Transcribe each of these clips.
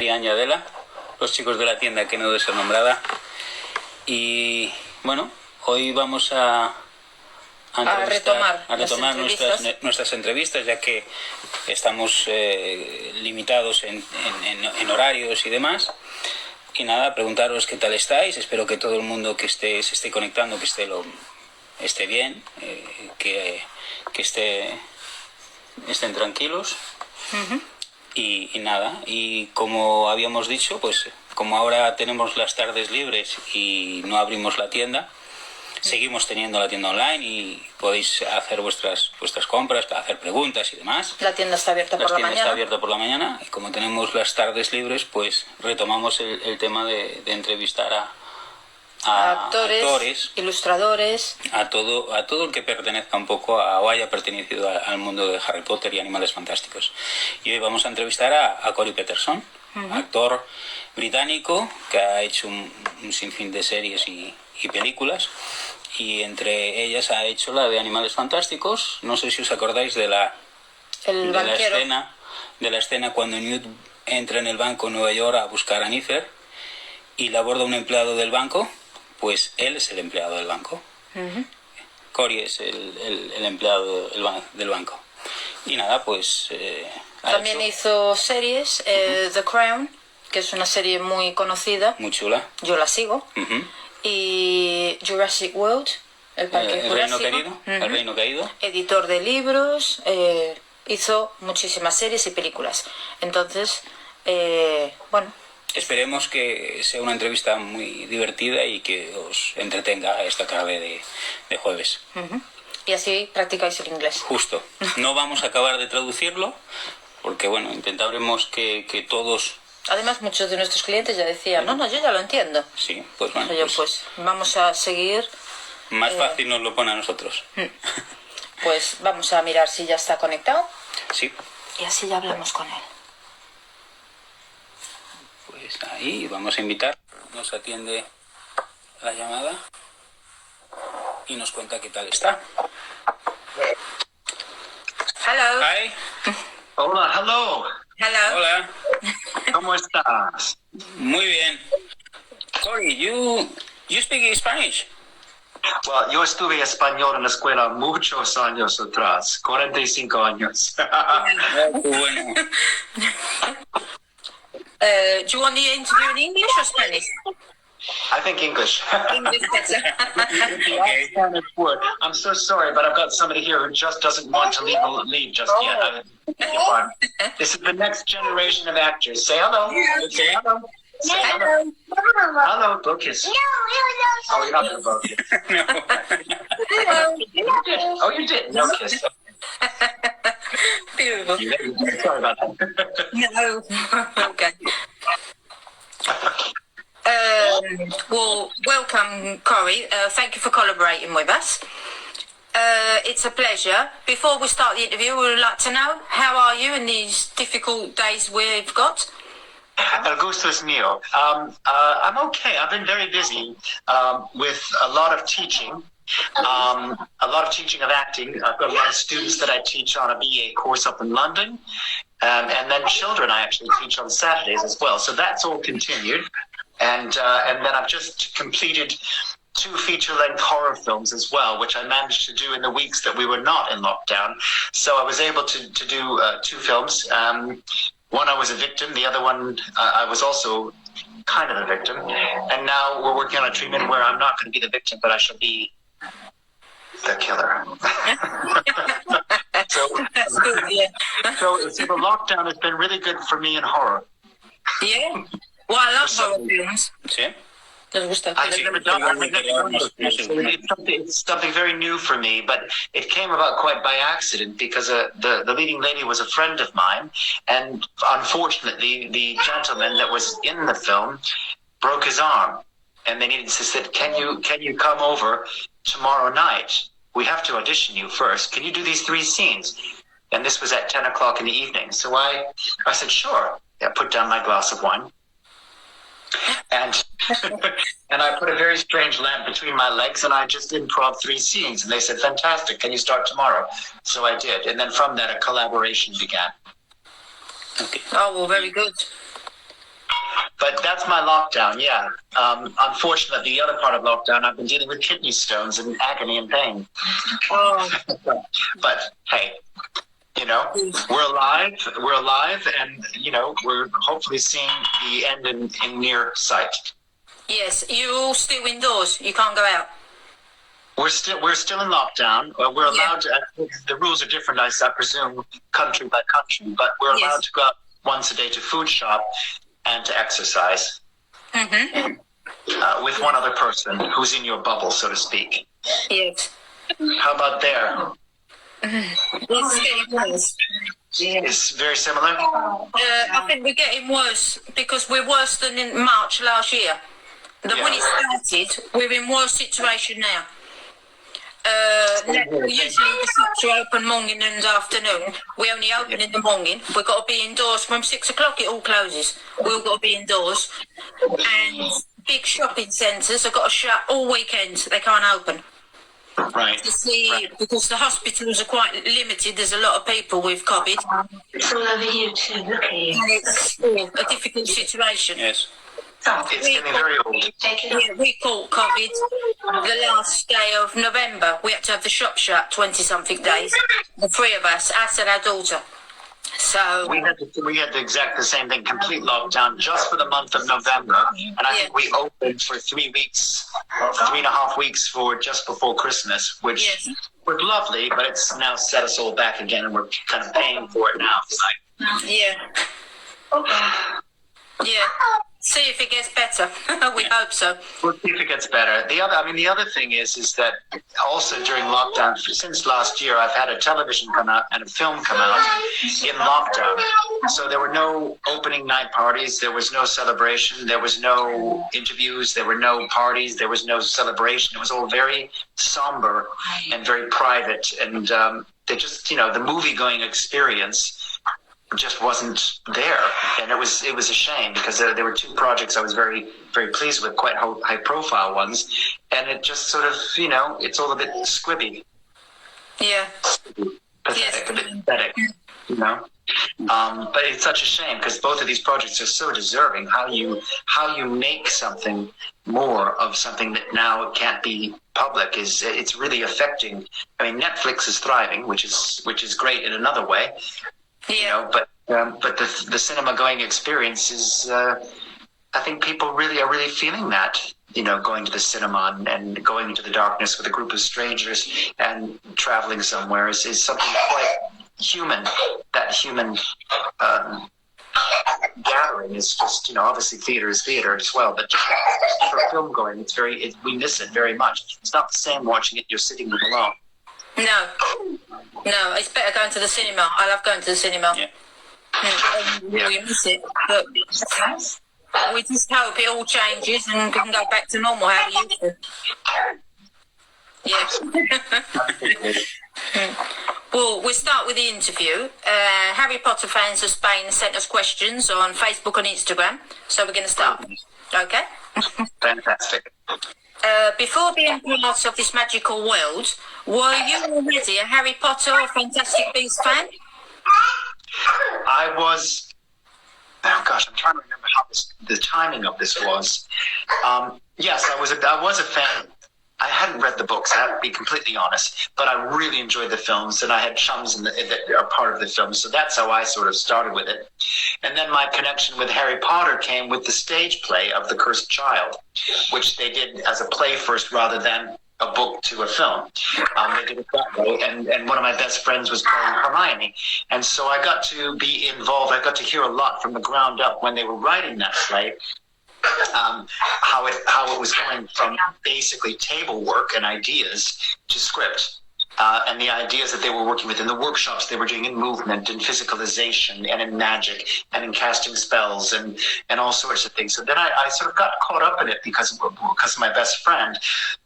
Adela, los chicos de la tienda que no debe ser nombrada. Y bueno, hoy vamos a retomar nuestras entrevistas, ya que estamos limitados en horarios y demás. Y nada, preguntaros qué tal estáis. Espero que todo el mundo que se esté conectando, que esté bien, que estén tranquilos. Uh-huh. Y nada, y como habíamos dicho, pues como ahora tenemos las tardes libres y no abrimos la tienda, seguimos teniendo la tienda online y podéis hacer vuestras compras, hacer preguntas y demás. La tienda está abierta por la mañana. Está abierta por la mañana y como tenemos las tardes libres, pues retomamos el tema de entrevistar a actores, ilustradores, a todo el que pertenezca un poco o haya pertenecido al mundo de Harry Potter y Animales Fantásticos. Y hoy vamos a entrevistar a Cory Peterson, uh-huh, actor británico que ha hecho un sinfín de series y películas, y entre ellas ha hecho la de Animales Fantásticos. No sé si os acordáis de la escena cuando Newt entra en el banco en Nueva York a buscar a Nifer y la aborda un empleado del banco. Pues él es el empleado del banco. Uh-huh. Cory es el empleado del banco. Y nada, pues... también hizo series, uh-huh, The Crown, que es una serie muy conocida. Muy chula. Yo la sigo. Uh-huh. Y Jurassic World, el parque Reino Jurásico. Querido, uh-huh, El Reino Caído. Editor de libros, hizo muchísimas series y películas. Entonces, bueno... Esperemos que sea una entrevista muy divertida y que os entretenga esta tarde de jueves. Uh-huh. Y así practicáis el inglés. Justo. No vamos a acabar de traducirlo porque, bueno, intentaremos que todos... Además, muchos de nuestros clientes ya decían, no, yo ya lo entiendo. Sí, pues bueno. Pues vamos a seguir... Más fácil nos lo pone a nosotros. Pues vamos a mirar si ya está conectado. Sí. Y así ya hablamos con él. Pues ahí vamos a invitar, nos atiende la llamada y nos cuenta qué tal está. Hello. Hi. Hola, hello. Hello. Hola. ¿Cómo estás? Muy bien. Cory, you speak Spanish? Well, yo estuve español en la escuela muchos años atrás, 45 años. Bueno. Do you want the interview in English or Spanish? I think English. English better. Okay. Spanish word. I'm so sorry, but I've got somebody here who just doesn't want to leave just yet. This is the next generation of actors. Say hello. Okay. Hello. Say hello. Hello, blow kiss. No. Oh, you're not going to blow kiss. No. You did. Oh, you did. No kiss. Beautiful. Sorry about that. No. Okay. Well, welcome, Cory. Thank you for collaborating with us. It's a pleasure. Before we start the interview, we would like to know, how are you in these difficult days we've got? El gusto es mío. I'm okay. I've been very busy with a lot of teaching. A lot of teaching of acting. I've got a lot of students that I teach on a BA course up in London. And then children I actually teach on Saturdays as well. So that's all continued. And then I've just completed 2 feature-length horror films as well, which I managed to do in the weeks that we were not in lockdown. So I was able to do 2 films. One I was a victim, the other one I was also kind of a victim. And now we're working on a treatment where I'm not going to be the victim, but I shall be the killer. That's good, yeah. So the lockdown has been really good for me in horror. Yeah? Well, I love horror films. ¿Sí? ¿Les gusta? I've never done it. It's something very new for me, but it came about quite by accident because the leading lady was a friend of mine, and unfortunately the gentleman that was in the film broke his arm, and they needed to say, can you come over tomorrow night? We have to audition you first. Can you do these 3 scenes? And this was at 10 o'clock in the evening. So I said, sure. I put down my glass of wine. And and I put a very strange lamp between my legs, and I just improv 3 scenes. And they said, fantastic, can you start tomorrow? So I did. And then from that, a collaboration began. Okay. Oh, well, very good. But that's my lockdown, yeah. Unfortunately, the other part of lockdown, I've been dealing with kidney stones and agony and pain. Oh. But hey, you know, we're alive, and, you know, we're hopefully seeing the end in near sight. Yes, you're still indoors. You can't go out. We're still in lockdown. We're allowed to. The rules are different, I presume, country by country. But we're allowed to go out once a day to food shop and to exercise with one other person who's in your bubble, so to speak. Yes. How about there? It's getting worse. It's very similar. I think we're getting worse because we're worse than in March last year. When it started, we're in worse situation now. Usually the shops are open morning and afternoon. We only open in the morning. We've got to be indoors from 6 o'clock. It all closes. We've all got to be indoors. And big shopping centres have got to shut all weekend. They can't open. Right. To see, because the hospitals are quite limited. There's a lot of people with COVID. It's all over you too. Look at you. And it's a difficult situation. Yes. It's getting very old. Yeah, we caught COVID the last day of November. We had to have the shop shut 20-something days. The three of us and our daughter. So we had the same thing, complete lockdown just for the month of November, and I think we opened for 3 weeks, or 3.5 weeks for just before Christmas, which was lovely, but it's now set us all back again, and we're kind of paying for it now. Yeah. See if it gets better. We hope so. We'll see if it gets better. The other thing is that also during lockdown, since last year, I've had a television come out and a film come out in lockdown. So there were no opening night parties. There was no celebration. There was no interviews. There were no parties. There was no celebration. It was all very somber and very private. And they just, the movie-going experience just wasn't there, and it was a shame because there were two projects I was very, very pleased with, quite high profile ones, and it just sort of it's all a bit squibby, pathetic, a bit pathetic, but it's such a shame because both of these projects are so deserving. How you make something more of something that now can't be public it's really affecting. I mean, Netflix is thriving, which is great in another way. But the cinema going experience is, I think people are really feeling that, going to the cinema and going into the darkness with a group of strangers and traveling somewhere is something quite human. That human gathering is just, obviously theater is theater as well, but just for film going, we miss it very much. It's not the same watching it, you're sitting with alone. No, it's better going to the cinema. I love going to the cinema. Yeah. We miss it, but we just hope it all changes and we can go back to normal how we used to. Yeah. Well, we'll start with the interview. Harry Potter fans of Spain sent us questions on Facebook and Instagram, so we're going to start. Okay? Fantastic. Before being part of this magical world, were you already a Harry Potter or Fantastic Beasts fan? I was. Oh gosh, I'm trying to remember how the timing of this was. Yes, I was a fan. I hadn't read the books, I have to be completely honest, but I really enjoyed the films, and I had chums that are part of the films, so that's how I sort of started with it. And then my connection with Harry Potter came with the stage play of The Cursed Child, which they did as a play first rather than a book to a film. They did it that way, and one of my best friends was playing Hermione, and so I got to be involved. I got to hear a lot from the ground up when they were writing that play. How it was going from basically table work and ideas to script, and the ideas that they were working with in the workshops they were doing in movement and physicalization and in magic and in casting spells and all sorts of things. So then I sort of got caught up in it because of my best friend,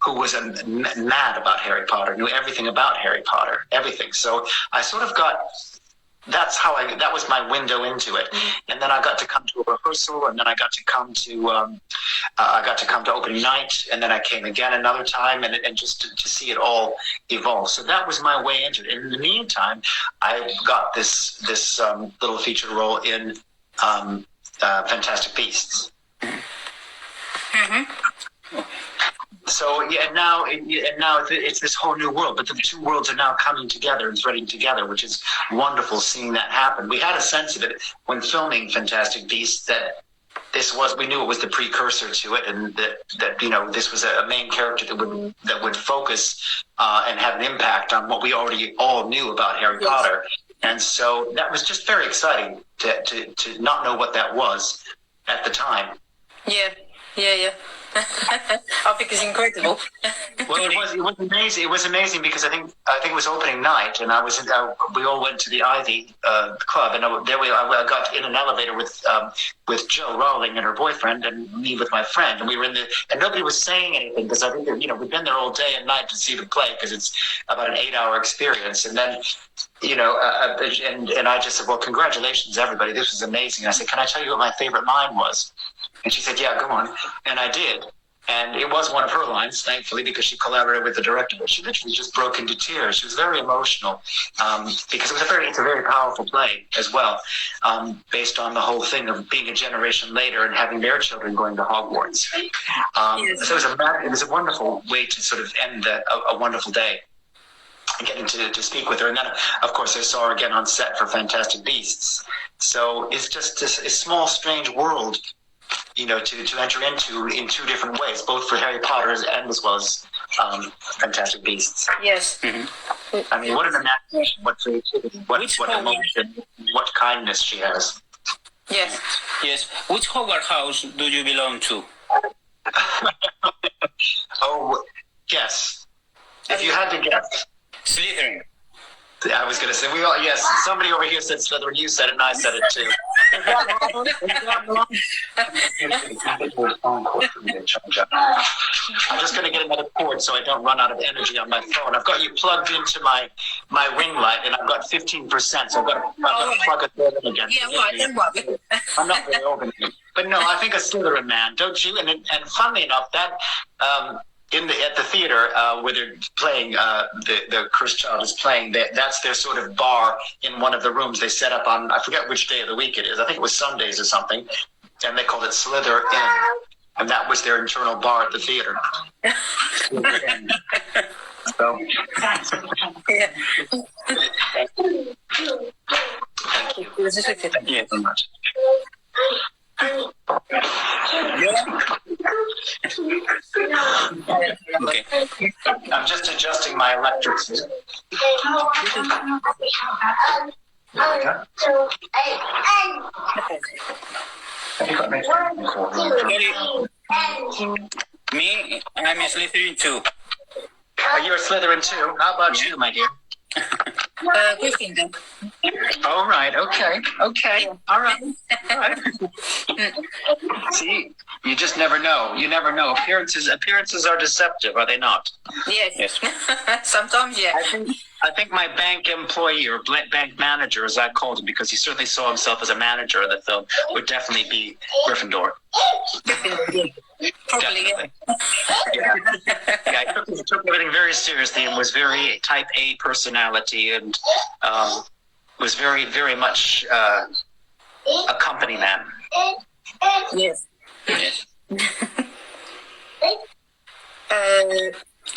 who was mad about Harry Potter, knew everything about Harry Potter, everything. So I sort of got. That was my window into it. And then I got to come to a rehearsal, and then I got to come to opening night, and then I came again another time, and just to see it all evolve. So that was my way into it. And in the meantime, I got this little feature role in Fantastic Beasts. So yeah, and now it's this whole new world, but the two worlds are now coming together and threading together, which is wonderful seeing that happen. We had a sense of it when filming Fantastic Beasts that we knew it was the precursor to it, and that this was a main character that would focus and have an impact on what we already all knew about Harry Potter, and so that was just very exciting to not know what that was at the time. Yeah. I think it's incredible. Well, it was amazing. It was amazing because I think it was opening night, and we all went to the Ivy Club, and I got in an elevator with Jo Rowling and her boyfriend, and me with my friend, and we were and nobody was saying anything because I think we've been there all day and night to see the play because it's about an 8-hour experience, and then. And I just said, well, congratulations, everybody. This was amazing. And I said, can I tell you what my favorite line was? And she said, yeah, go on. And I did. And it was one of her lines, thankfully, because she collaborated with the director. But she literally just broke into tears. She was very emotional because it's a very powerful play as well, based on the whole thing of being a generation later and having their children going to Hogwarts. So it was a wonderful way to sort of end a wonderful day. Getting to speak with her, and then of course I saw her again on set for Fantastic Beasts. So it's just a small, strange world, to enter into in two different ways, both for Harry Potter and as well as Fantastic Beasts. Yes. Mm-hmm. I mean, what an imagination, what creativity, what emotion, what kindness she has. Yes. Yes. Which Hogwarts house do you belong to? Oh, guess. If you had to guess. Slytherin. I was going to say, yes, somebody over here said Slytherin, you said it, and I said it too. I'm just going to get another cord so I don't run out of energy on my phone. I've got you plugged into my ring light, and I've got 15%, so I've got to plug it in again. Yeah, well, don't worry. I'm not very organized. But no, I think a Slytherin man, don't you? And funnily enough, that... at the theater where they're playing, the Cursed Child is playing, that's their sort of bar in one of the rooms they set up on, I forget which day of the week it is, I think it was Sundays or something, and they called it Slither Inn, and that was their internal bar at the theater. So, Yeah. thank you. Thank you so much. Okay. I'm just adjusting my electrics here. Me, I'm a Slytherin too. Are you a Slytherin too? How about you, my dear? Gryffindor. All right. Okay. All right. See, you just never know. You never know. Appearances are deceptive, are they not? Yes. Sometimes, yeah. I think my bank employee or bank manager, as I called him, because he certainly saw himself as a manager of the film, would definitely be Gryffindor. Probably, yeah. He took everything very seriously and was very type A personality and was very, very much a company man. Yes.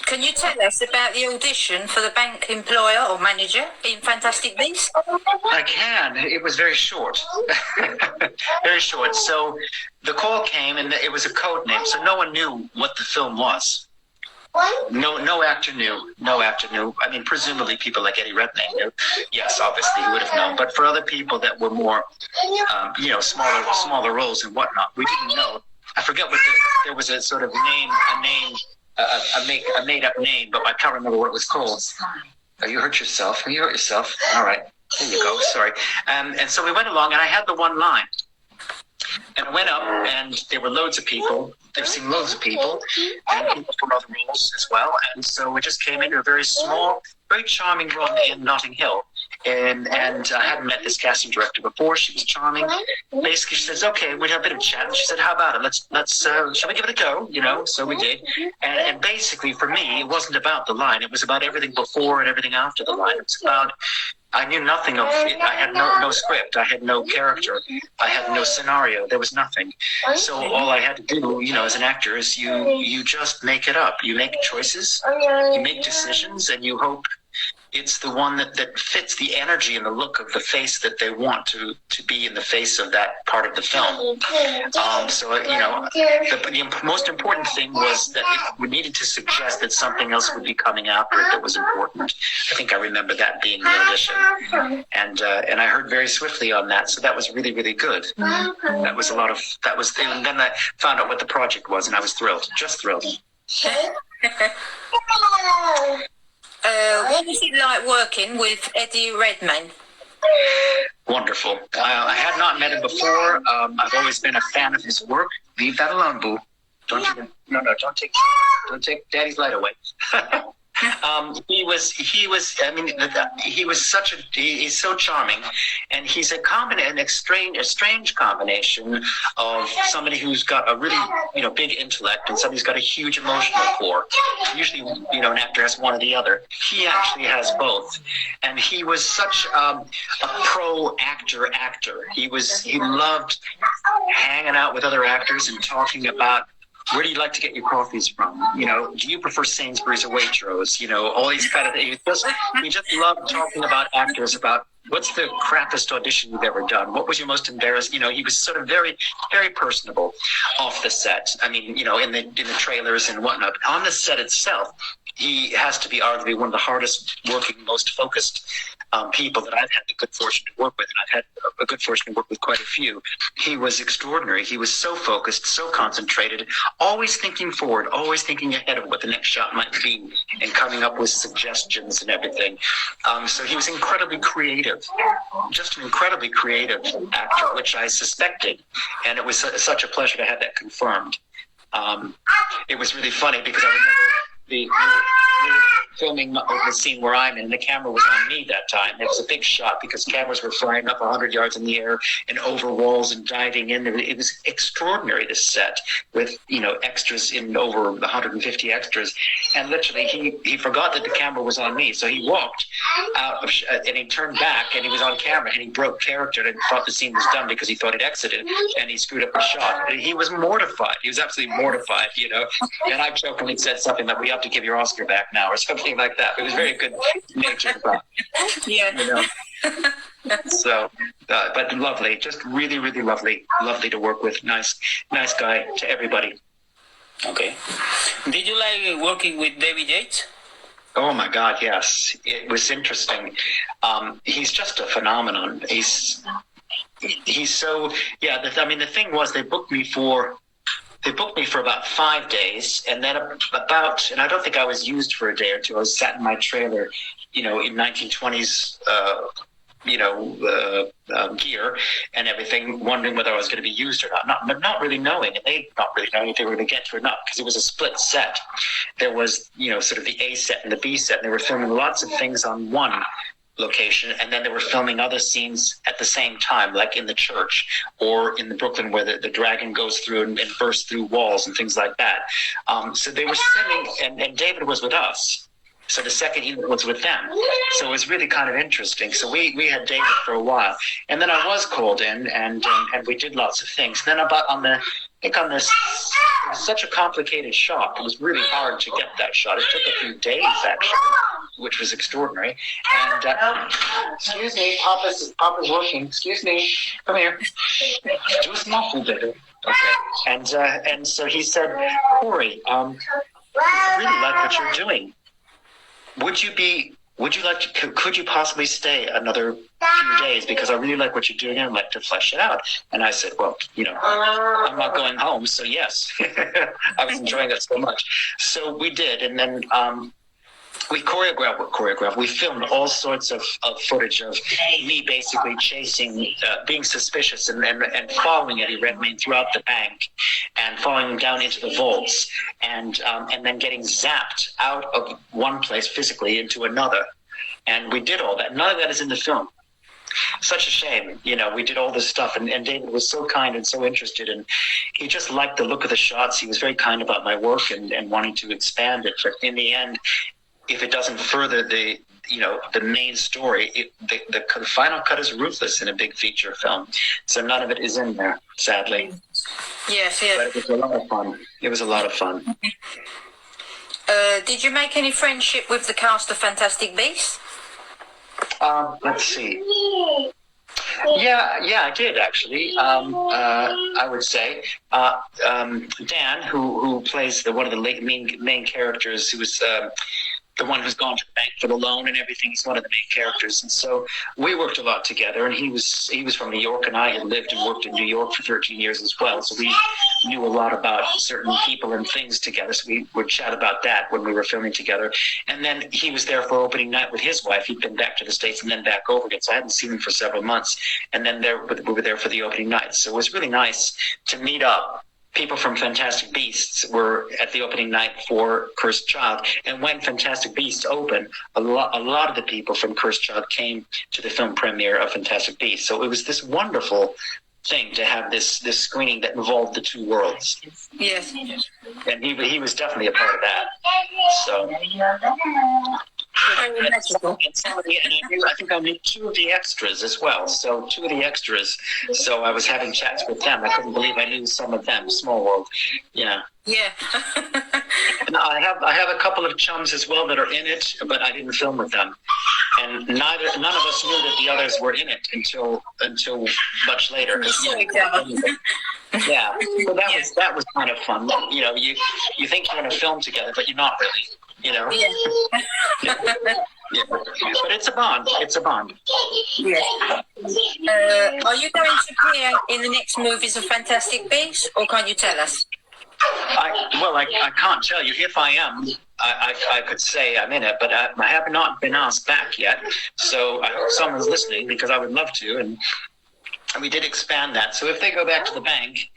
Can you tell us about the audition for the bank employer or manager in Fantastic Beasts? I can. It was very short. Very short. So the call came and it was a code name, so no one knew what the film was. No actor knew. I mean, presumably people like Eddie Redmayne knew. Yes, obviously he would have known. But for other people that were more, smaller roles and whatnot, we didn't know. I forget there was a sort of a made-up name, but I can't remember what it was called. Oh, you hurt yourself. All right. There you go. Sorry. And so we went along, and I had the one line. And I went up, and there were loads of people. They've seen loads of people, and people from other roles as well. And so we just came into a very small, very charming room in Notting Hill. And I hadn't met this casting director before. She was charming. Basically, she says, "Okay, we had a bit of chat." And she said, "How about it? Let's shall we give it a go?" So we did. And basically, for me, it wasn't about the line. It was about everything before and everything after the line. It was about I knew nothing of it. I had no script. I had no character. I had no scenario. There was nothing. So all I had to do, as an actor, is you just make it up. You make choices, you make decisions, and you hope it's the one that fits the energy and the look of the face that they want to be in the face of that part of the film. The most important thing was that we needed to suggest that something else would be coming after it that was important. I think I remember that being the audition. And I heard very swiftly on that, so that was really, really good. That was and then I found out what the project was, and I was thrilled, just thrilled. What was it like working with Eddie Redmayne? Wonderful. I had not met him before. I've always been a fan of his work. Leave that alone, boo. Don't take Daddy's light away. He's so charming, and he's a strange combination of somebody who's got a really, big intellect and somebody who's got a huge emotional core. Usually, an actor has one or the other. He actually has both, and he was such a pro actor. He loved hanging out with other actors and talking about, where do you like to get your coffees from? Do you prefer Sainsbury's or Waitrose? All these kind of things. He just loved talking about actors, about what's the crappiest audition you've ever done? What was your most embarrassed? He was sort of very, very personable off the set. I mean, in the trailers and whatnot. But on the set itself, he has to be arguably one of the hardest working, most focused people that I've had the good fortune to work with, and I've had a good fortune to work with quite a few. He was extraordinary. He was so focused, so concentrated, always thinking forward, always thinking ahead of what the next shot might be, and coming up with suggestions and everything. So he was incredibly creative, just an incredibly creative actor, which I suspected, and it was such a pleasure to have that confirmed. It was really funny because I remember we were filming the scene where I'm in, and the camera was on me that time. It was a big shot because cameras were flying up 100 yards in the air and over walls and diving in. It was extraordinary, this set, with extras, in over 150 extras. And literally, he forgot that the camera was on me, so he walked out of and he turned back, and he was on camera, and he broke character and thought the scene was done because he thought it exited, and he screwed up the shot. And he was mortified. He was absolutely mortified, And I jokingly said something like, "We have to give your Oscar back now," or something like that. It was very good natured about it. Yeah. So, but lovely, just really, really lovely to work with. Nice guy to everybody. Okay. Did you like working with David Yates? Oh my God, yes. It was interesting. He's just a phenomenon. He's so, the thing was, they booked me for about 5 days, and then and I don't think I was used for a day or two. I was sat in my trailer, in 1920s, gear and everything, wondering whether I was going to be used or not really knowing, and they not really knowing if they were going to get to or not, because it was a split set. There was, sort of the A set and the B set, and they were filming lots of things on one location, and then they were filming other scenes at the same time, like in the church or in the Brooklyn, where the dragon goes through and bursts through walls and things like that. So they were sending, and David was with us. So the second unit was with them. So it was really kind of interesting. So we had David for a while, and then I was called in, and we did lots of things. Then on this, it was such a complicated shot. It was really hard to get that shot. It took a few days, actually, which was extraordinary. And excuse me, Papa's working. Excuse me, come here. Do a small food, baby. Okay. And so he said, "Cory, I really like what you're doing. Could you possibly stay another few days, because I really like what you're doing and I'd like to flesh it out?" And I said, "Well, I'm not going home, so yes." I was enjoying it so much. So we did, and then we choreographed. We filmed all sorts of footage of me basically chasing, being suspicious, and following Eddie Redmayne throughout the bank, and following him down into the vaults, and then getting zapped out of one place physically into another. And we did all that. None of that is in the film. Such a shame. We did all this stuff, and David was so kind and so interested, and he just liked the look of the shots. He was very kind about my work and wanting to expand it. But in the end, if it doesn't further the main story. The final cut is ruthless in a big feature film, so none of it is in there, sadly. Yes. But it was a lot of fun. It was a lot of fun. Did you make any friendship with the cast of Fantastic Beasts? Let's see. Yeah, I did actually. I would say Dan, who plays one of the main characters, who was the one who's gone to the bank for the loan and everything. He's one of the main characters, and so we worked a lot together. And he was from New York, and I had lived and worked in New York for 13 years as well. So we knew a lot about certain people and things together. So we would chat about that when we were filming together. And then he was there for opening night with his wife. He'd been back to the States and then back over again. So I hadn't seen him for several months. And then we were there for the opening night. So it was really nice to meet up. People from Fantastic Beasts were at the opening night for Cursed Child, and when Fantastic Beasts opened, a lot of the people from Cursed Child came to the film premiere of Fantastic Beasts. So it was this wonderful thing to have this screening that involved the two worlds. Yes. And he was definitely a part of that. So. And I think I made two of the extras as well. So two of the extras. So I was having chats with them. I couldn't believe I knew some of them. Small world. Yeah. Yeah. And I have a couple of chums as well that are in it, but I didn't film with them. And none of us knew that the others were in it until much later. Yeah. So that was kind of fun. You think you're in a film together, but you're not really. Yeah. Yeah. But it's a bond. Yeah. Are you going to appear in the next movies of Fantastic Beasts, or can you tell us? I can't tell you. If I am, I could say I'm in it, but I have not been asked back yet. So I hope someone's listening, because I would love to. And we did expand that. So if they go back to the bank,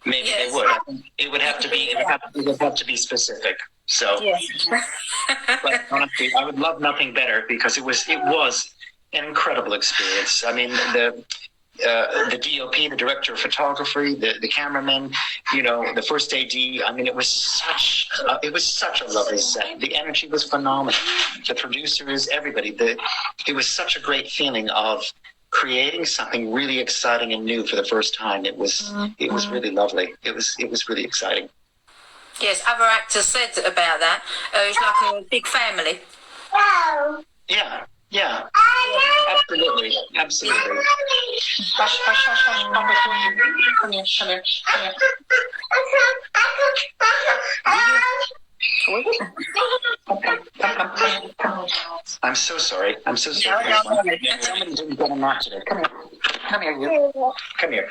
maybe they would. I think it would have to be specific. So, but honestly, I would love nothing better, because it was an incredible experience. I mean, the DOP, the director of photography, the cameraman, the first AD. I mean, it was such a lovely set. The energy was phenomenal. The producers, everybody. It was such a great feeling of creating something really exciting and new for the first time. It was really lovely. It was really exciting. Yes, other actors said about that. It was like a big family. Yeah. Absolutely. Hush. Come. I'm so sorry. Somebody didn't get a knot today. Come here, you. Come here.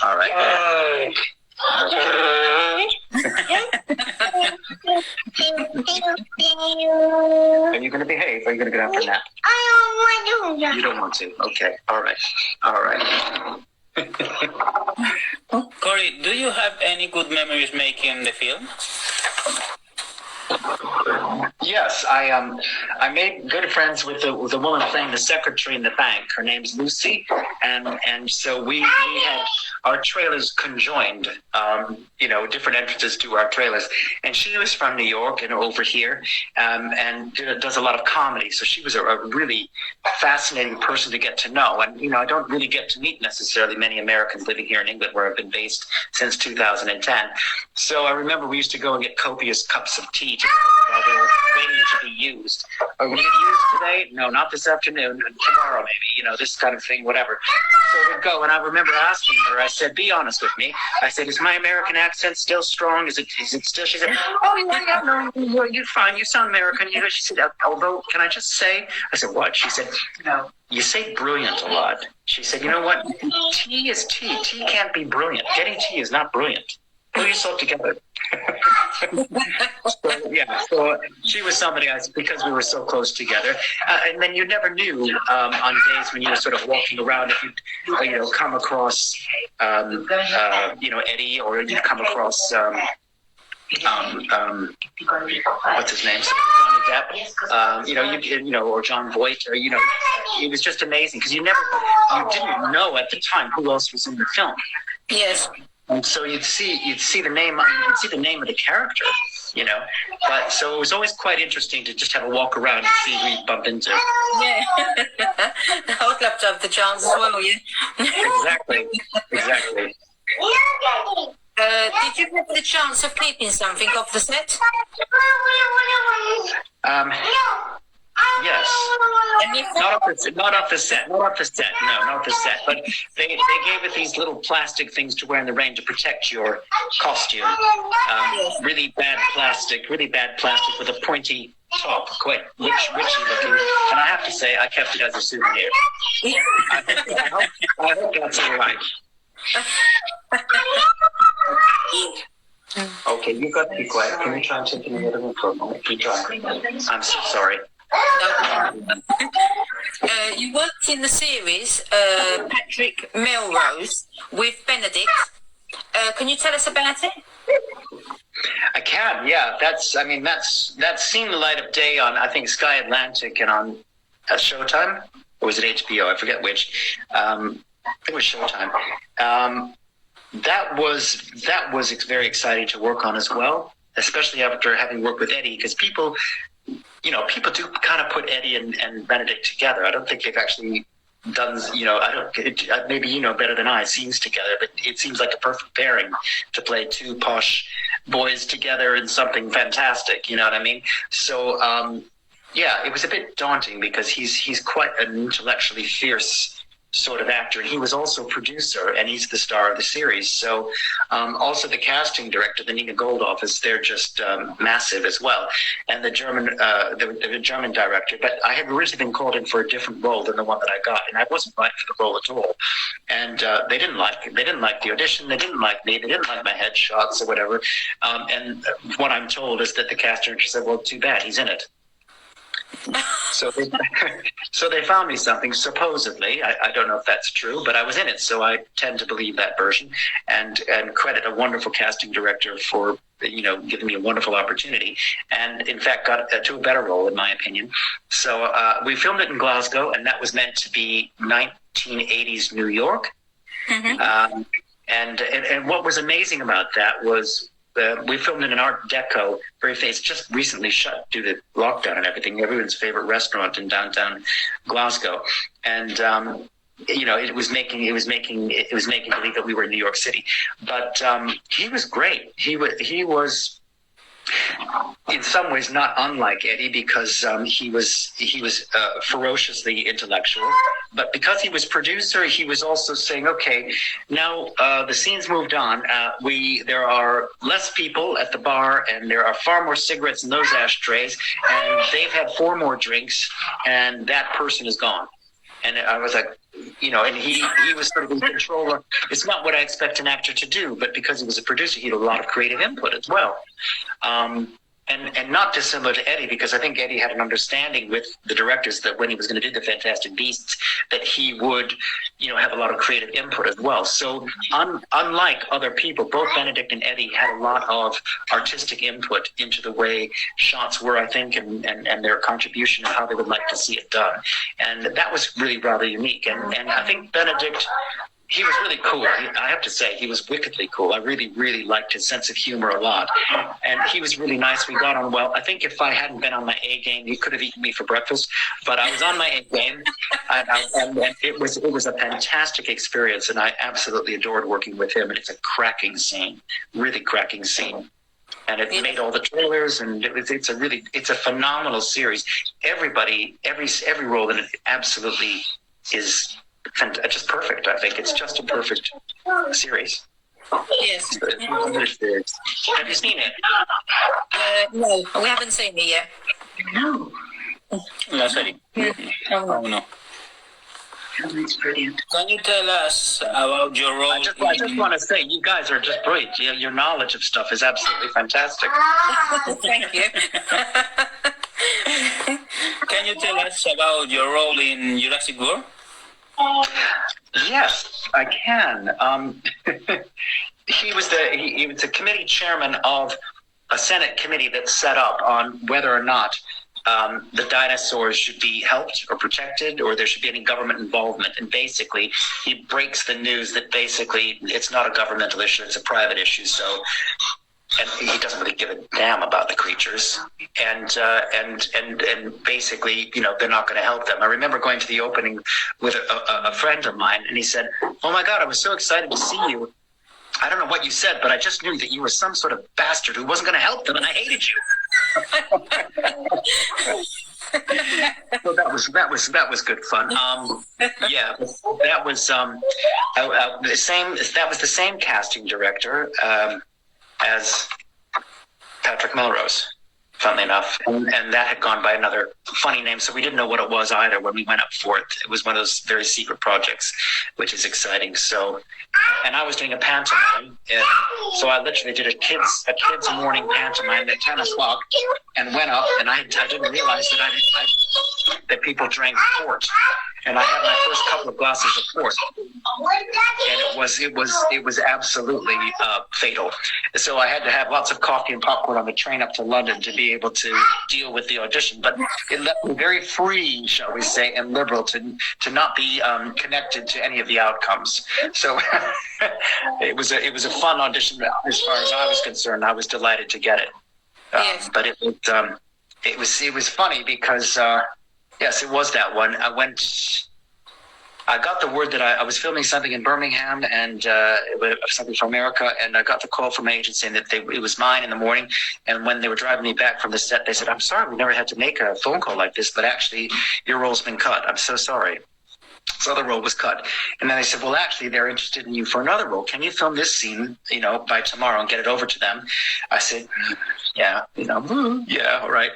All right. Are you going to behave, or are you going to get up for a nap? You don't want to. Okay. All right. Cory, do you have any good memories making the film? Yes, I made good friends with the woman playing the secretary in the bank. Her name's Lucy, and so we had our trailers conjoined, different entrances to our trailers. And she was from New York and over here, and does a lot of comedy. So she was a really fascinating person to get to know. And I don't really get to meet necessarily many Americans living here in England, where I've been based since 2010. So I remember we used to go and get copious cups of tea while they were waiting to be used. Are we going to get used today? No, not this afternoon. Tomorrow, maybe. This kind of thing, whatever. So we'd go, and I remember asking her. I said, "Be honest with me." I said, "Is my American accent still strong? Is it still?" She said, "Oh, no, you're fine. You sound American." She said, "Although, can I just say?" I said, "What?" She said, "No, you say brilliant a lot." She said, "You know what? Tea is tea. Tea can't be brilliant. Getting tea is not brilliant. Pull yourself together." So she was somebody because we were so close together. And then you never knew on days when you were sort of walking around if you'd come across Eddie, or you'd come across what's his name? Johnny Depp, or John Voight, or it was just amazing, because you didn't know at the time who else was in the film. Yes. And so you'd see the name of the character, you know. But so it was always quite interesting to just have a walk around and see who you bump into. Yeah. I would love to have the chance as well, yeah. Exactly. Did you have the chance of keeping something off the set? Yes. Not off the set. No, not off the set. But they gave it these little plastic things to wear in the rain to protect your costume. Really bad plastic with a pointy top, quite witchy looking. And I have to say, I kept it as a souvenir. I hope that's all right. Okay, you've got to be quiet. Can you try and take in the other room for a moment? I'm so sorry. You worked in the series Patrick Melrose with Benedict. Can you tell us about it? I can, yeah. That's seen the light of day on, I think, Sky Atlantic and on Showtime, or was it HBO? I forget which. I think it was Showtime. That was very exciting to work on as well, especially after having worked with Eddie, because people do kind of put Eddie and Benedict together. I don't think they've actually done, maybe you know better than I, scenes together, but it seems like a perfect pairing to play two posh boys together in something fantastic, you know what I mean? So, it was a bit daunting because he's quite an intellectually fierce sort of actor, and he was also producer, and he's the star of the series. So also the casting director, the Nina Goldhoff, they're just massive as well, and the German director. But I had originally been called in for a different role than the one that I got, and I wasn't right for the role at all. And they didn't like the audition, they didn't like me, they didn't like my headshots or whatever. And what I'm told is that the casting director said, "Well, too bad, he's in it." So they found me something, supposedly. I don't know if that's true, but I was in it, so I tend to believe that version, and credit a wonderful casting director for giving me a wonderful opportunity, and in fact got to a better role in my opinion. So we filmed it in Glasgow, and that was meant to be 1980s New York. Mm-hmm. And what was amazing about that was we filmed in an Art Deco, very famous, just recently shut due to lockdown and everything, everyone's favorite restaurant in downtown Glasgow. And it was making believe that we were in New York City. But he was great. He was in some ways not unlike Eddie, because he was ferociously intellectual, but because he was producer, he was also saying, okay, now the scene's moved on. There are less people at the bar, and there are far more cigarettes in those ashtrays, and they've had 4 more drinks, and that person is gone. And I was like, and he was sort of in control. It's not what I expect an actor to do, but because he was a producer, he had a lot of creative input as well. And not dissimilar to Eddie, because I think Eddie had an understanding with the directors that when he was going to do the Fantastic Beasts, that he would, have a lot of creative input as well. So unlike other people, both Benedict and Eddie had a lot of artistic input into the way shots were, I think, and their contribution and how they would like to see it done. And that was really rather unique. And I think Benedict, he was really cool. I have to say, he was wickedly cool. I really, really liked his sense of humor a lot. And he was really nice. We got on well. I think if I hadn't been on my A game, he could have eaten me for breakfast. But I was on my A game. And it was a fantastic experience. And I absolutely adored working with him. And it's a cracking scene, really cracking scene. And it made all the trailers, and it's a phenomenal series. Every role in it absolutely is just perfect. I think it's just a perfect series. Yes. Have you seen it? No, we haven't seen it yet. No. La serie. Oh, no. It's brilliant. Can you tell us about your role? I just want to say, you guys are just brilliant. Your knowledge of stuff is absolutely fantastic. Thank you. Can you tell us about your role in Jurassic World? Yes, I can. He was the committee chairman of a Senate committee that's set up on whether or not the dinosaurs should be helped or protected, or there should be any government involvement. And basically, he breaks the news that basically it's not a governmental issue, it's a private issue. So he doesn't really give a damn about the creatures, and basically, they're not going to help them. I remember going to the opening with a friend of mine, and he said, "Oh my God, I was so excited to see you. I don't know what you said, but I just knew that you were some sort of bastard who wasn't going to help them, and I hated you." So that was good fun. That was the same casting director as Patrick Melrose, funnily enough, and that had gone by another funny name, so we didn't know what it was either when we went up for it. It was one of those very secret projects, which is exciting. So, and I was doing a pantomime, so I literally did a kids morning pantomime at 10 o'clock, and went up, and I didn't realize that people drank port, and I had my first couple of glasses of port, and it was absolutely fatal. So I had to have lots of coffee and popcorn on the train up to London to be able to deal with the audition. But it left me very free, shall we say, and liberal to not be connected to any of the outcomes. So it was a fun audition as far as I was concerned. I was delighted to get it. Yes. But it was funny because yes, it was that one. I got the word that I was filming something in Birmingham, and something from America, and I got the call from my agent saying that it was mine in the morning. And when they were driving me back from the set, they said, "I'm sorry, we never had to make a phone call like this, but actually your role's been cut. I'm so sorry." So the role was cut. And then they said, "Well, actually, they're interested in you for another role. Can you film this scene, by tomorrow and get it over to them?" I said, "Yeah, yeah, all right,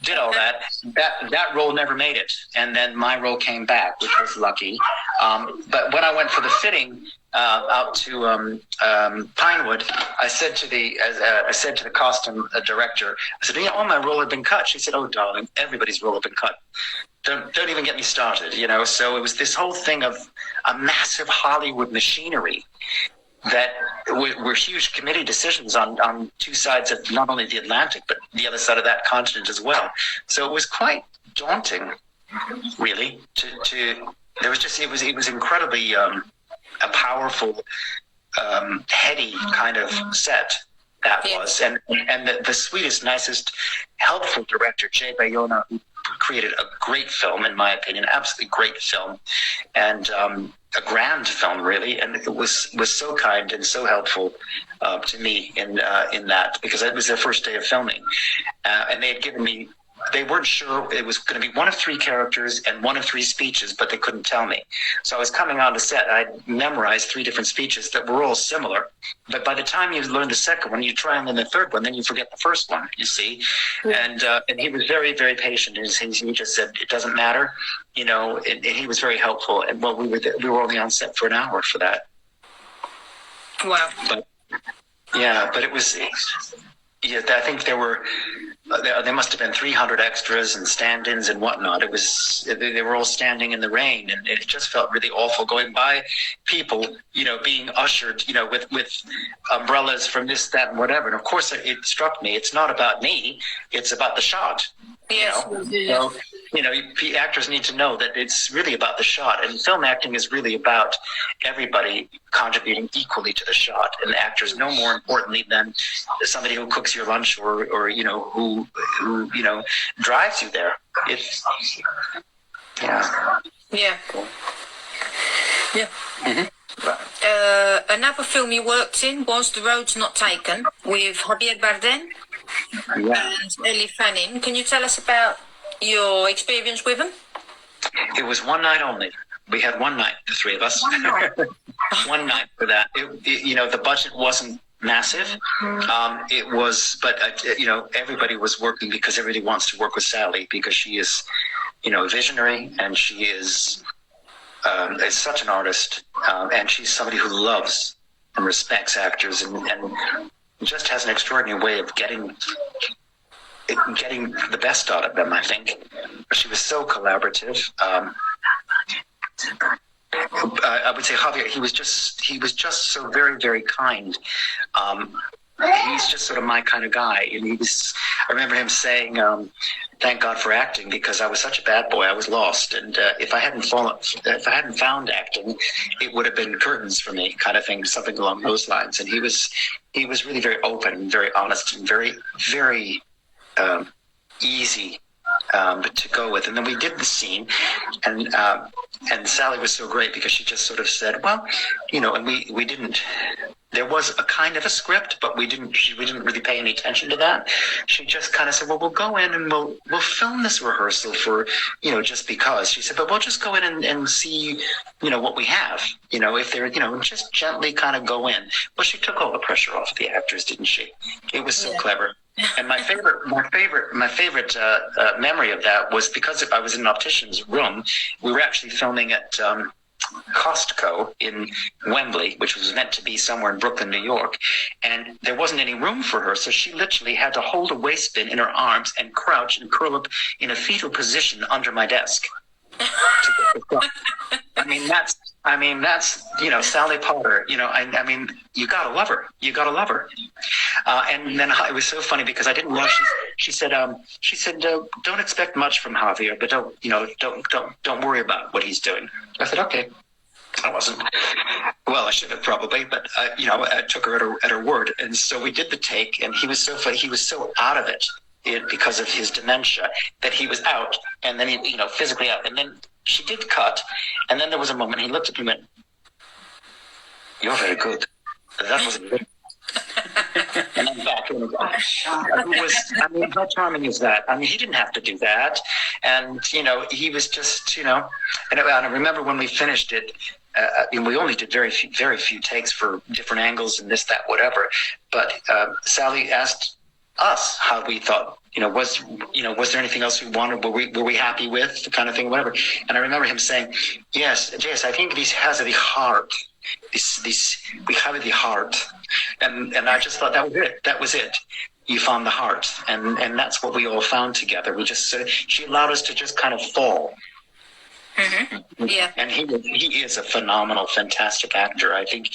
did all that. That role never made it. And then my role came back, which was lucky. But when I went for the fitting out to Pinewood, I said to the costume director, I said, my role had been cut." She said, "Oh, darling, everybody's role had been cut. Don't even get me started." So it was this whole thing of a massive Hollywood machinery that were huge committee decisions on two sides of not only the Atlantic, but the other side of that continent as well. So it was quite daunting, really. It was incredibly a powerful, heady kind of set. That was, and the sweetest, nicest, helpful director, Jay Bayona, who created a great film, in my opinion, absolutely great film, and a grand film, really. And it was so kind and so helpful to me in that, because it was their first day of filming, and they had given me. They weren't sure it was going to be one of three characters and one of three speeches, but they couldn't tell me. So I was coming on the set. I memorized three different speeches that were all similar. But by the time you learn the second one, you try and learn the third one, then you forget the first one, you see. And he was very, very patient. He just said, "It doesn't matter," and he was very helpful. And we were only on set for an hour for that. Wow. But it was... Yeah, I think there must have been 300 extras and stand-ins and whatnot. They were all standing in the rain, and it just felt really awful going by people, being ushered, with umbrellas from this, that, and whatever. And of course, it struck me, it's not about me, it's about the shot. Yes. So, actors need to know that it's really about the shot, and film acting is really about everybody contributing equally to the shot, and the actors no more importantly than somebody who cooks your lunch or who drives you there. It's yeah. Mm-hmm. Another film you worked in was The Road's Not Taken, with Javier Bardem and Ellie Fanning. Can you tell us about your experience with them? It was one night only. We had one night, the three of us. One night for that. The budget wasn't massive. It was, but everybody was working because everybody wants to work with Sally, because she is, a visionary, and she is such an artist, and she's somebody who loves and respects actors, and just has an extraordinary way of getting the best out of them, I think. She was so collaborative. I would say Javier, he was just so very, very kind. He's just sort of my kind of guy. And I remember him saying, "Thank God for acting, because I was such a bad boy. I was lost. And if I hadn't found acting, it would have been curtains for me," kind of thing, something along those lines. And he he was really very open and very honest and very, very easy to go with. And then we did the scene, and Sally was so great because she just sort of said, well, and we didn't. There was a kind of a script, but we didn't really pay any attention to that. She just kind of said, well, we'll go in and we'll film this rehearsal for, just because. She said, but we'll just go in and see, what we have, if they're, just gently kind of go in. Well, she took all the pressure off the actors, didn't she? It was so clever. And my favorite memory of that was because I was in an optician's room. We were actually filming at Costco in Wembley, which was meant to be somewhere in Brooklyn, New York, and there wasn't any room for her, so she literally had to hold a waistband in her arms and crouch and curl up in a fetal position under my desk. That's Sally Potter. I mean, you gotta love her. And then it was so funny because I didn't know. She said, don't expect much from Javier, but don't worry about what he's doing. I said, okay. I wasn't. Well, I should have probably, but I took her at her word, and so we did the take, and he was so funny. He was so out of it because of his dementia that he was out, and then he, physically out, and then she did cut, and then there was a moment he looked at me and went, "You're very good. That was good." And then back in again. How charming is that? I mean, he didn't have to do that, and he was just, and I remember when we finished it. We only did very few takes for different angles and this, that, whatever. But Sally asked us how we thought. Was there anything else we wanted? Were we happy with the kind of thing, whatever? And I remember him saying, "Yes, I think this has the heart. This we have the heart." And I just thought that was it. That was it. You found the heart, and that's what we all found together. We just she allowed us to just kind of fall. Mm-hmm. Yeah, and he is a phenomenal, fantastic actor. I think,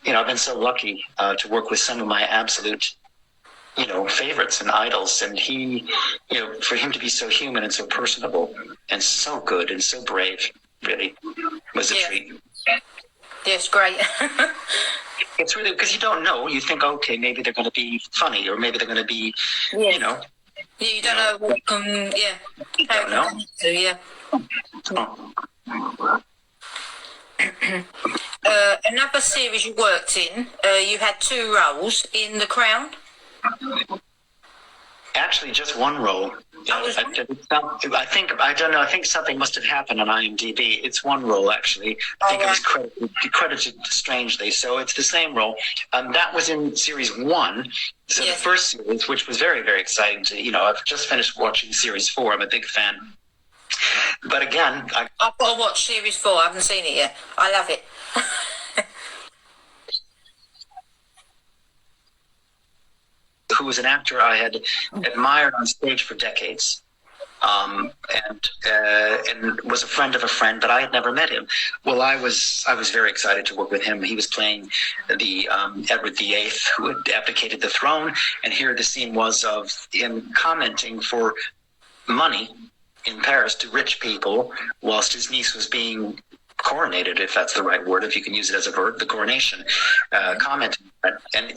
I've been so lucky to work with some of my absolute, favorites and idols, and he, for him to be so human and so personable and so good and so brave, really was a treat. Yes, great. It's really because you don't know. You think, okay, maybe they're going to be funny, or maybe they're going to be, Yeah, you don't know what can. Yeah, you don't know. Yeah. Another series you worked in, you had 2 roles in The Crown. Actually, just one role. I think something must have happened on IMDb. It's one role, actually. I think it was credited strangely, so it's the same role. That was in series 1. So the first series, which was very, very exciting to, I've just finished watching series 4. I'm a big fan. But again, I've got to watch series 4. I haven't seen it yet. I love it. Who was an actor I had admired on stage for decades, and was a friend of a friend, but I had never met him. Well, I was very excited to work with him. He was playing the Edward VIII, who had abdicated the throne, and here the scene was of him commenting for money in Paris to rich people whilst his niece was being coronated, if that's the right word, if you can use it as a verb, the coronation, commenting. And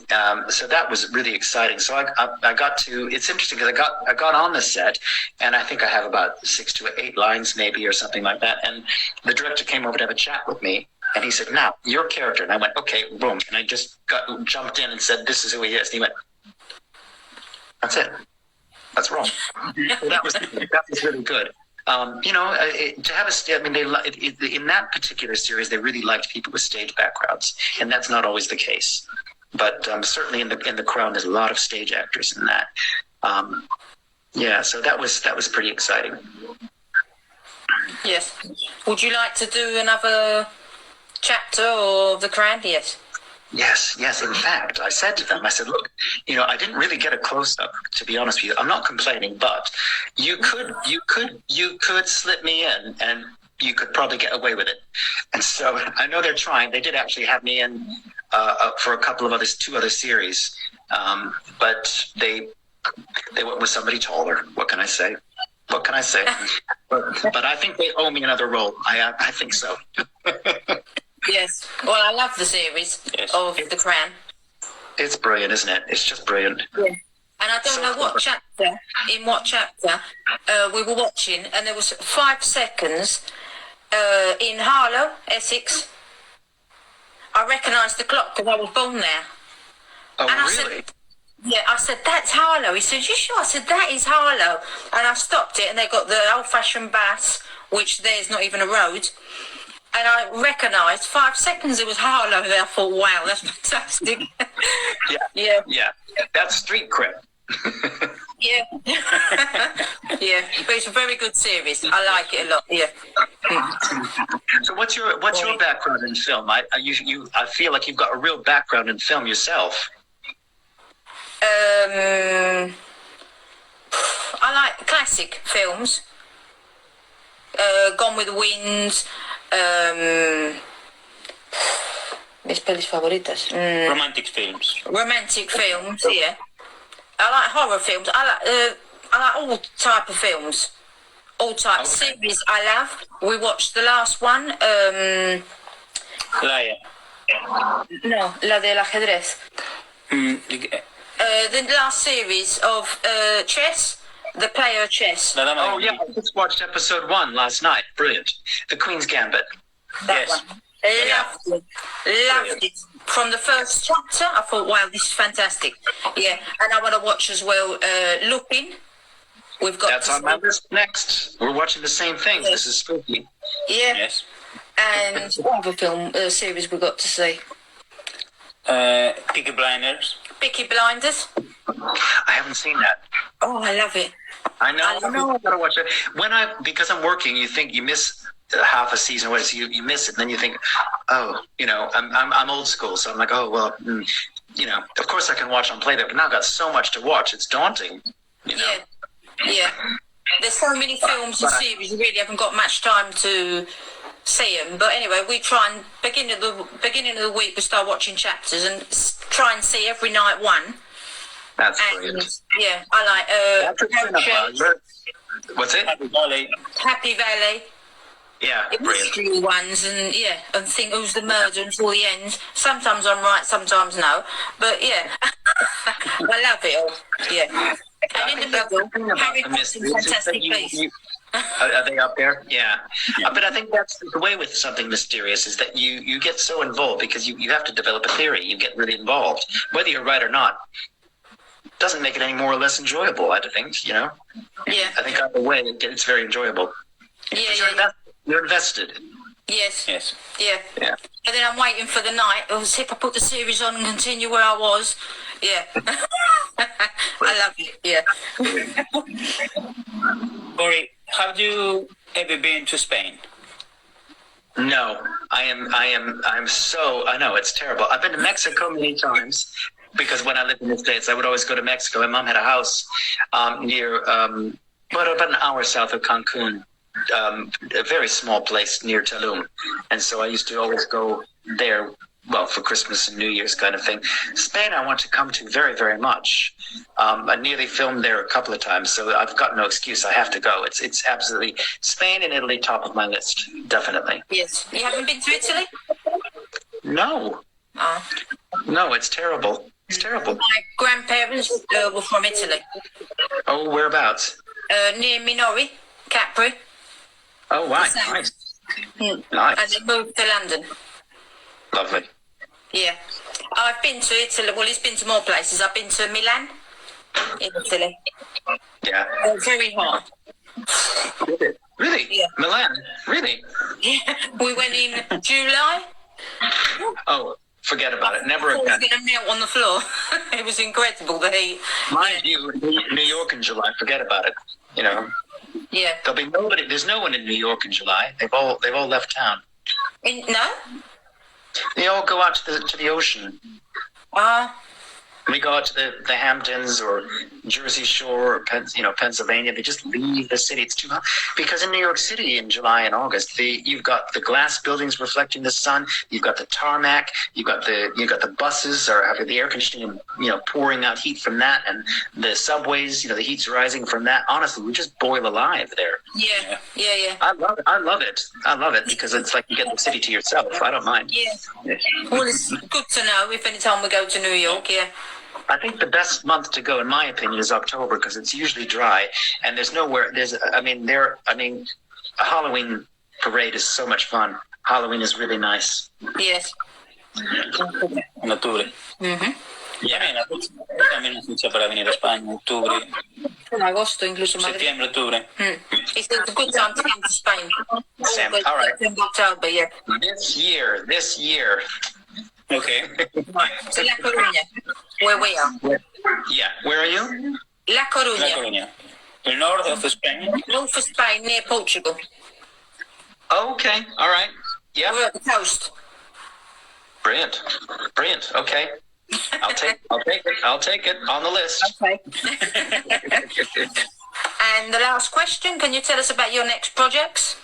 so that was really exciting. So I got to, it's interesting because I got on the set, and I think I have about 6 to 8 lines maybe or something like that. And the director came over to have a chat with me, and he said, "Now, your character." And I went, "Okay, boom." And I just jumped in and said, "This is who he is." And he went, "That's it. That's wrong." So that was really good. To have in that particular series, they really liked people with stage backgrounds, and that's not always the case. But certainly in the Crown, there's a lot of stage actors in that. So that was pretty exciting. Yes. Would you like to do another chapter of The Crown? Yes. Yes. In fact, I said to them, I said, "Look, I didn't really get a close-up, to be honest with you. I'm not complaining, but you could slip me in, and you could probably get away with it." And so I know they're trying. They did actually have me in for a couple of 2 other series, but they went with somebody taller. What can I say? But I think they owe me another role. I think so. Yes. Well, I love the series of The Crown. it's brilliant, isn't it? It's just brilliant. Yeah. And I don't know what chapter we were watching, and there was 5 seconds in Harlow, Essex. I recognised the clock because I was born there. Oh, and I really? I said, that's Harlow. He said, you sure? I said, that is Harlow. And I stopped it, and they got the old-fashioned bass, which there's not even a road. And I recognised 5 seconds it was Harlow there. I thought, wow, that's fantastic. Yeah. That's street cred. Yeah. Yeah. But it's a very good series. I like it a lot. Yeah. So what's your background in film? I feel like you've got a real background in film yourself. I like classic films. Gone with the Wind. Mis pelis favoritas. Romantic films. Romantic films, yeah. I like horror films. I like all type of films. All types. Okay. Series I love. We watched the last one. Liar. No, la del ajedrez. The last series of chess. The player chess. Oh, yeah, I just watched episode 1 last night. Brilliant. The Queen's Gambit. That one. Loved it. From the first chapter, I thought, wow, this is fantastic. Yeah, and I want to watch as well Lupin. We've got That's on my list next. We're watching the same thing. This is spooky. Yeah. Yes. And what other film series we got to see? Peaky Blinders. Peaky Blinders. I haven't seen that. Oh, I love it. I know. I gotta watch it. Because I'm working, you think you miss half a season, or so you miss it, and then you think, oh, I'm old school, so I'm like, oh well, of course I can watch on Playback, but now I've got so much to watch. It's daunting. Yeah. There's so many films and series, you really haven't got much time to see them. But anyway, we try and beginning of the week we start watching chapters and try and see every night one. That's brilliant. Yeah, I like what's it? Happy Valley. Happy Valley. Yeah, Mystery ones, and think who's the murderer until the end. Sometimes I'm right, sometimes no. But yeah, I love it all. Yeah. And in the middle, Harry Potter's Fantastic Beasts. Are they up there? Yeah. But I think that's the way with something mysterious is that you get so involved because you have to develop a theory. You get really involved. Whether you're right or not doesn't make it any more or less enjoyable, I think, Yeah. I think either way it's very enjoyable. You're invested. Yes. Yeah. And then I'm waiting for the night. I'll see if I put the series on and continue where I was. Yeah. I love it. Yeah. Cory, have you ever been to Spain? No, I know it's terrible. I've been to Mexico many times because when I lived in the States, I would always go to Mexico. My mom had a house near, about an hour south of Cancun, a very small place near Tulum. And so I used to always go there, well, for Christmas and New Year's kind of thing. Spain I want to come to very, very much. I nearly filmed there a couple of times, so I've got no excuse. I have to go. It's absolutely Spain and Italy top of my list, definitely. Yes. You haven't been to Italy? No. Oh. No, it's terrible. It's terrible. My grandparents were from Italy. Oh, whereabouts? Near Minori, Capri. Oh, right. Nice. Nice. And they moved to London. Lovely. Yeah. I've been to Italy. Well, it's been to more places. I've been to Milan, in Italy. Yeah. Very hot. Really? Yeah. Milan? Really? Yeah. We went in July. Oh, forget about it. Never I again. was going to melt on the floor. It was incredible, the heat. Mind you, New York in July, forget about it. Yeah. There'll be nobody. There's no one in New York in July. They've all left town. No? They all go out to the ocean. We go out to the Hamptons or Jersey Shore or Pennsylvania. They just leave the city. It's too hot because in New York City in July and August, you've got the glass buildings reflecting the sun. You've got the tarmac. You've got the buses or having the air conditioning, pouring out heat from that, and the subways. The heat's rising from that. Honestly, we just boil alive there. Yeah. I love it because it's like you get the city to yourself. I don't mind. Yeah. Well, it's good to know if any time we go to New York. Yeah. I think the best month to go, in my opinion, is October because it's usually dry and there's nowhere. A Halloween parade is so much fun. Halloween is really nice. Yes. En octubre. También una fecha para venir a España, octubre. En agosto, incluso Madrid. Septiembre, octubre. It's a good time to come to Spain. Sam, all right. October, yeah. This year. Okay. So La Coruña, where we are. Yeah. Where are you? La Coruña. La Coruña. The north of Spain. North of Spain, near Portugal. Okay. All right. Yeah. We're at the coast. Brilliant. Okay. I'll take it on the list. Okay. And the last question, can you tell us about your next projects?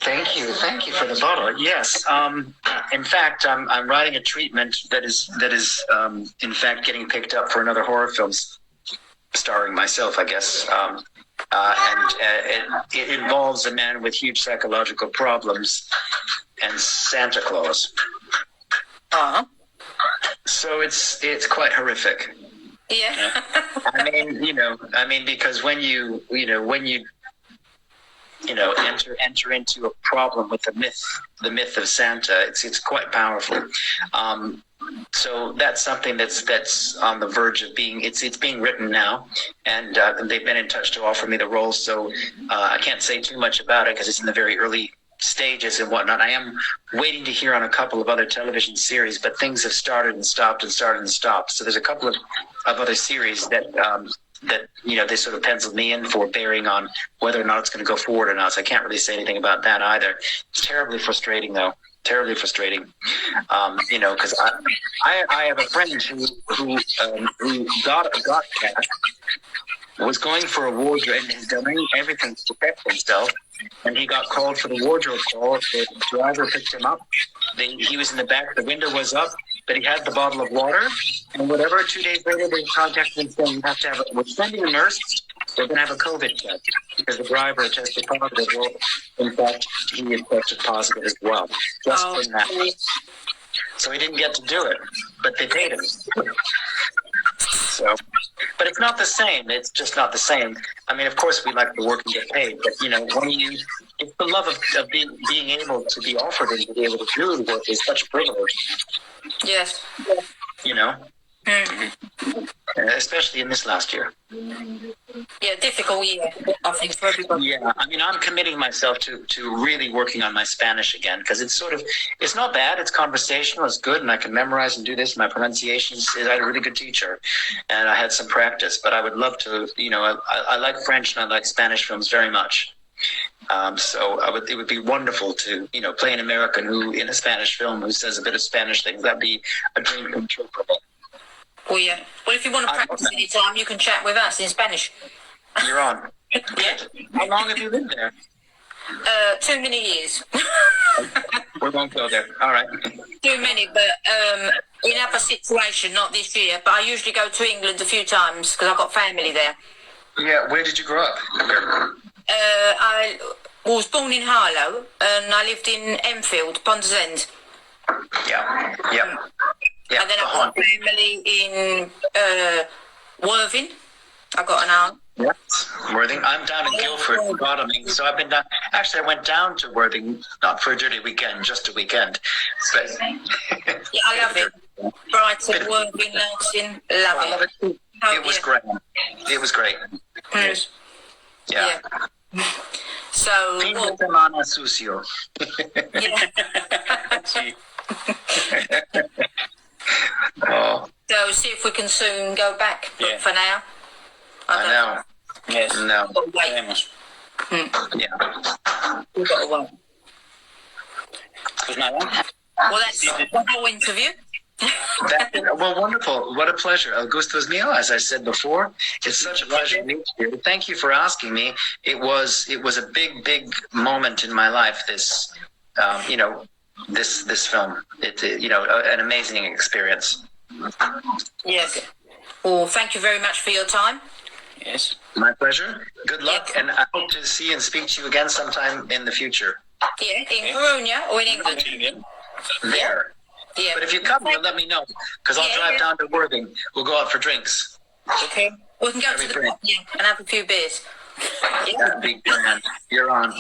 Thank you for the bottle. Yes. In fact, I'm writing a treatment that is in fact getting picked up for another horror film, starring myself, I guess. It involves a man with huge psychological problems and Santa Claus. So it's quite horrific. Yeah. Because when you enter into a problem with the myth of Santa, it's quite powerful. So that's something that's on the verge of being, it's being written now, and they've been in touch to offer me the role. So I can't say too much about it because it's in the very early stages and whatnot. I am waiting to hear on a couple of other television series, but things have started and stopped and started and stopped. So there's a couple of other series that they sort of penciled me in for, bearing on whether or not it's going to go forward or not. So I can't really say anything about that either. It's terribly frustrating, though. Terribly frustrating. Because I have a friend who got cast, was going for a wardrobe and has done everything to protect himself, and he got called for the wardrobe call. The driver picked him up. He was in the back. The window was up, but he had the bottle of water and whatever. 2 days later, they contacted him saying, we're sending a nurse. They're going to have a COVID test because the driver tested positive. Well, in fact, he had tested positive as well. Just from that. So he didn't get to do it, but they paid him. So, but it's not the same. It's just not the same. I mean, of course, we like to work and get paid, but it's the love of being able to be offered and to be able to do the work is such a privilege. Yes. Especially in this last year. Yeah, difficult year, I think, for everybody. Yeah, I mean, I'm committing myself to really working on my Spanish again, because it's not bad. It's conversational. It's good, and I can memorize and do this. My pronunciation I had a really good teacher, and I had some practice. But I would love to, I like French and I like Spanish films very much. So it would be wonderful to, play an American in a Spanish film who says a bit of Spanish things. That'd be a dream come true for me. Well, yeah. Well, if you want to practice any time, you can chat with us in Spanish. You're on. Yeah. How long have you lived there? Too many years. We won't go there. All right. Too many, but in other situation, not this year. But I usually go to England a few times because I've got family there. Yeah. Where did you grow up? I was born in Harlow and I lived in Enfield, Ponders End. Yeah. And then I've got family in Worthing. I've got an aunt. Yes, Worthing. I'm down in Guildford, Godalming. So I've been down. Actually, I went down to Worthing, not for a dirty weekend, just a weekend. But yeah, I love it. Brighton, Worthing, Lancing, love it. It was great. It was great. Mm. Yeah. So. Fin de semana sucio. Oh. So see if we can soon go back. But for now, I know. Yes. No. Veremos. Yeah. We've got to wait. Pues nada. Well, that's the whole interview. Well, wonderful. What a pleasure. El gusto es mío, as I said before. It's such a pleasure to meet you. Thank you for asking me. It was a big moment in my life, this, this film. An amazing experience. Yes. Well, thank you very much for your time. Yes. My pleasure. Good luck, Yes. and I hope to see and speak to you again sometime in the future. Yeah, in Coruña or in England. There. Yeah. But if you come, you'll let me know, because I'll drive down to Worthing. We'll go out for drinks. Okay. We can go to the pub and have a few beers. Yeah. That'd be grand. You're on.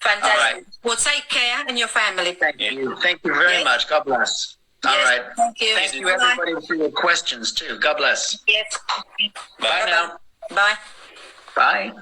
Fantastic. All right. Well, take care and your family. Thank you. Thank you very much. God bless. All Yes, right. Thank you. Thank you, everybody, for your questions, too. God bless. Yes. Bye now. Bye. Bye.